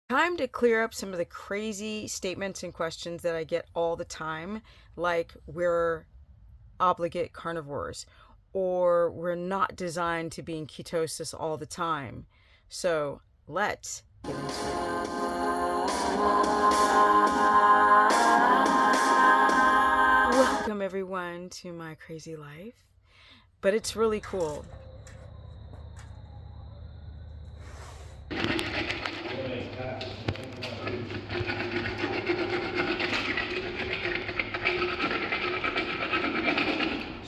Time to clear up some of the crazy statements and questions that I get all the time, like we're obligate carnivores or we're not designed to be in ketosis all the time. So let's get into it. Welcome everyone to my crazy life, but it's really cool.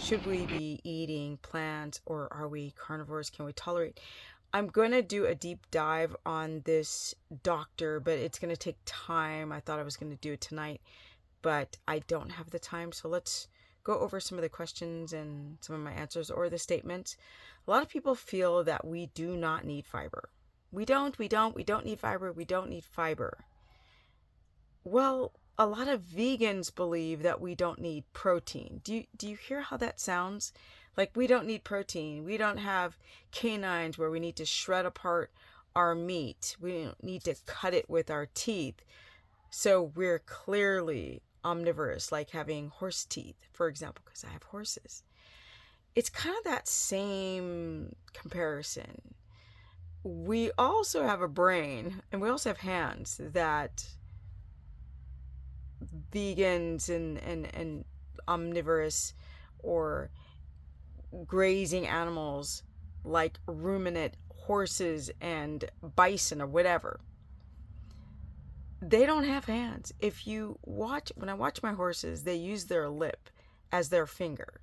Should we be eating plants or are we carnivores? Can we tolerate? I'm going to do a deep dive on this doctor, but it's going to take time. I thought I was going to do it tonight, but I don't have the time. So let's go over some of the questions and some of my answers or the statements. A lot of people feel that we do not need fiber. We don't need fiber. We don't need fiber. Well, a lot of vegans believe that we don't need protein. Do you hear how that sounds? Like we don't need protein. We don't have canines where we need to shred apart our meat. We don't need to cut it with our teeth. So we're clearly omnivorous, like having horse teeth, for example, because I have horses. It's kind of that same comparison. We also have a brain and we also have hands that vegans and omnivorous or grazing animals like ruminant horses and bison or whatever, they don't have hands. If you watch, when I watch my horses, they use their lip as their finger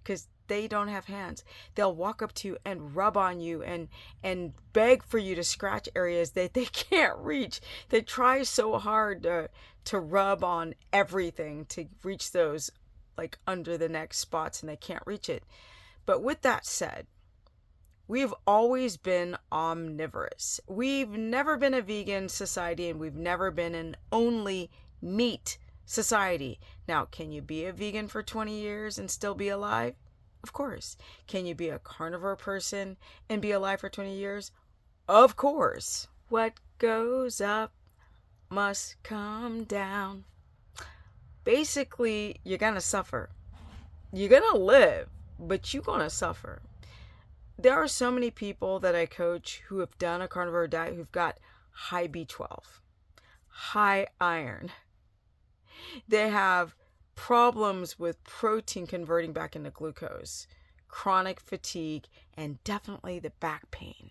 because they don't have hands. They'll walk up to you and rub on you and beg for you to scratch areas that they can't reach. They try so hard to rub on everything to reach those like under the neck spots and they can't reach it. But with that said, we've always been omnivorous. We've never been a vegan society and we've never been an only meat society. Now, can you be a vegan for 20 years and still be alive? Of course. Can you be a carnivore person and be alive for 20 years? Of course. What goes up must come down. Basically, you're going to suffer. You're going to live, but you're going to suffer. There are so many people that I coach who have done a carnivore diet who've got high B12, high iron. They have problems with protein converting back into glucose, chronic fatigue, and definitely the back pain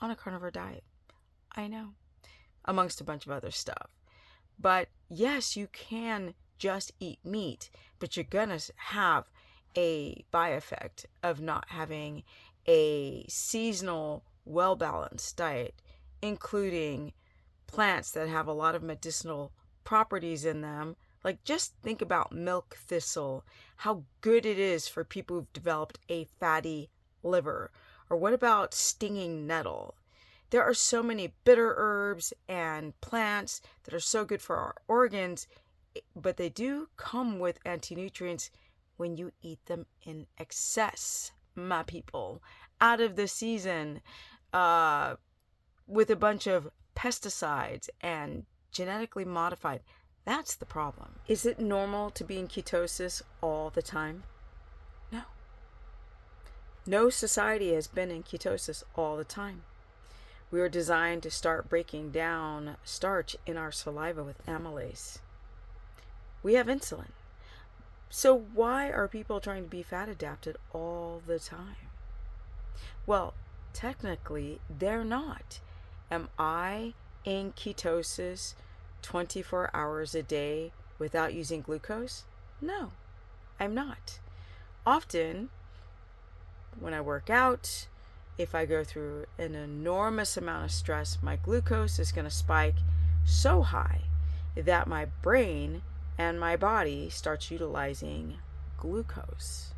on a carnivore diet. I know, amongst a bunch of other stuff. But yes, you can just eat meat, but you're gonna have a by-effect of not having a seasonal, well-balanced diet, including plants that have a lot of medicinal properties in them. Like just think about milk thistle, how good it is for people who've developed a fatty liver. Or what about stinging nettle? There are so many bitter herbs and plants that are so good for our organs, but they do come with anti-nutrients when you eat them in excess, my people, out of the season, with a bunch of pesticides and genetically modified. That's the problem. Is it normal to be in ketosis all the time? No. No society has been in ketosis all the time. We were designed to start breaking down starch in our saliva with amylase. We have insulin. So why are people trying to be fat adapted all the time? Well, technically, they're not. Am I in ketosis 24 hours a day without using glucose? No, I'm not. Often, when I work out, if I go through an enormous amount of stress, my glucose is going to spike so high that my brain and my body starts utilizing glucose.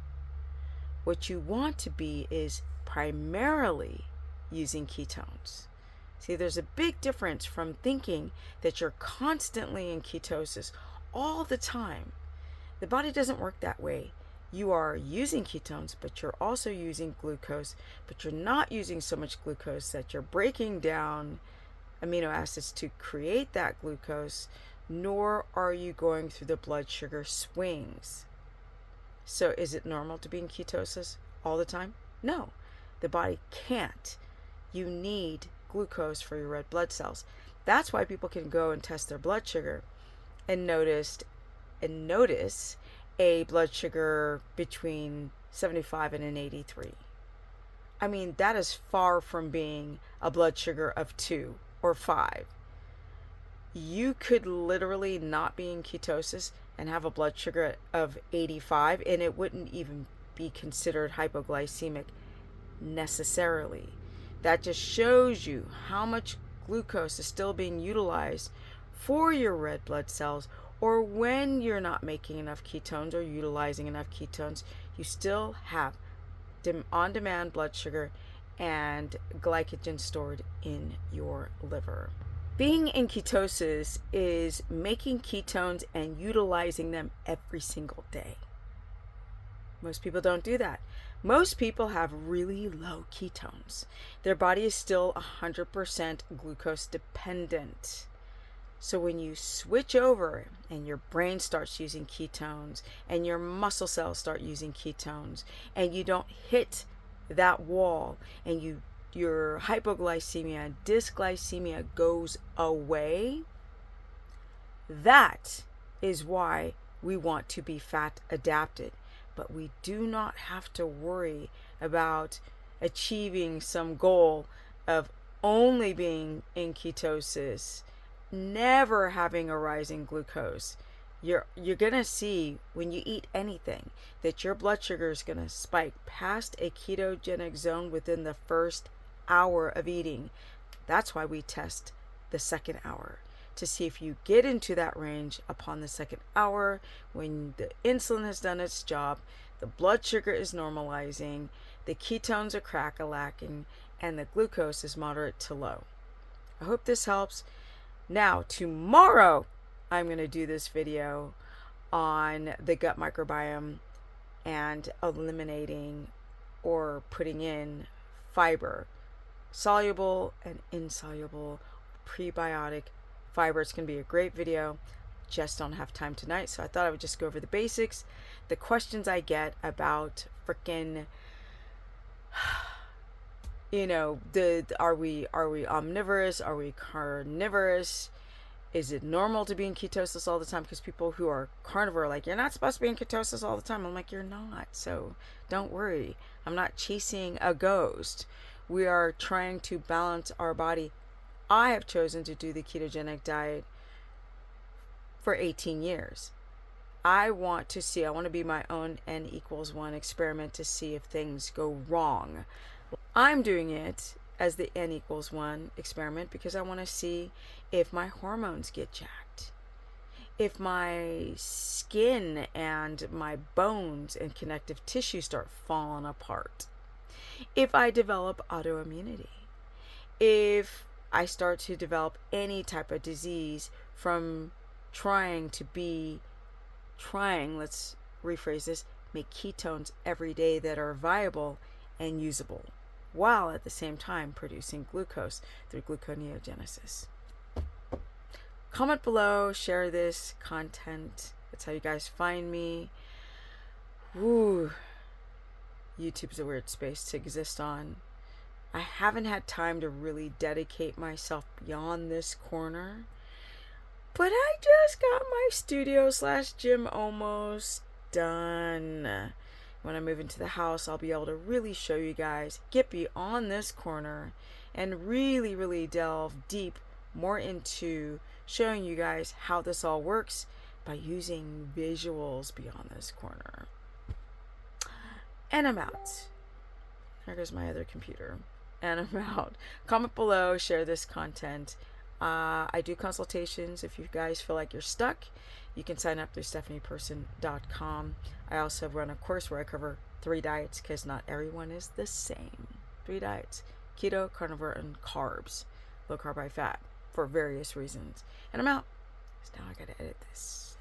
What you want to be is primarily using ketones. See, there's a big difference from thinking that you're constantly in ketosis all the time. The body doesn't work that way. You are using ketones, but you're also using glucose, but you're not using so much glucose that you're breaking down amino acids to create that glucose, nor are you going through the blood sugar swings. So is it normal to be in ketosis all the time? No, the body can't. You need glucose for your red blood cells. That's why people can go and test their blood sugar and notice a blood sugar between 75 and an 83. I mean, that is far from being a blood sugar of 2 or 5. You could literally not be in ketosis and have a blood sugar of 85, and it wouldn't even be considered hypoglycemic necessarily. That just shows you how much glucose is still being utilized for your red blood cells, or when you're not making enough ketones or utilizing enough ketones, you still have on-demand blood sugar and glycogen stored in your liver. Being in ketosis is making ketones and utilizing them every single day. Most people don't do that. Most people have really low ketones. Their body is still 100% glucose dependent. So when you switch over and your brain starts using ketones and your muscle cells start using ketones and you don't hit that wall and your hypoglycemia, dysglycemia goes away, that is why we want to be fat adapted. But we do not have to worry about achieving some goal of only being in ketosis, never having a rising glucose. You're going to see when you eat anything that your blood sugar is going to spike past a ketogenic zone within the first hour of eating. That's why we test the second hour, to see if you get into that range upon the second hour, when the insulin has done its job, the blood sugar is normalizing, the ketones are crack-a-lacking, and the glucose is moderate to low. I hope this helps. Now, tomorrow, I'm going to do this video on the gut microbiome and eliminating or putting in fiber, soluble and insoluble prebiotic fiber. It's going to be a great video. Just don't have time tonight, so I thought I would just go over the basics. The questions I get about freaking, are we omnivorous? Are we carnivorous? Is it normal to be in ketosis all the time? Because people who are carnivore are like, you're not supposed to be in ketosis all the time. I'm like, you're not. So don't worry. I'm not chasing a ghost. We are trying to balance our body. I have chosen to do the ketogenic diet for 18 years. I want to be my own N=1 experiment to see if things go wrong. I'm doing it as the N=1 experiment because I want to see if my hormones get jacked, if my skin and my bones and connective tissue start falling apart, if I develop autoimmunity, if I start to develop any type of disease from let's rephrase this, make ketones every day that are viable and usable, while at the same time producing glucose through gluconeogenesis. Comment below, share this content. That's how you guys find me. Ooh, YouTube's a weird space to exist on. I haven't had time to really dedicate myself beyond this corner, but I just got my studio/gym almost done. When I move into the house, I'll be able to really show you guys, get beyond this corner, and really, really delve deep more into showing you guys how this all works by using visuals beyond this corner. And I'm out. There goes my other computer. And I'm out. Comment below, share this content. I do consultations. If you guys feel like you're stuck, you can sign up through stephanieperson.com. I also run a course where I cover 3 diets, because not everyone is the same. 3 diets: keto, carnivore, and carbs. Low carb, high fat, for various reasons. And I'm out. So now I gotta edit this.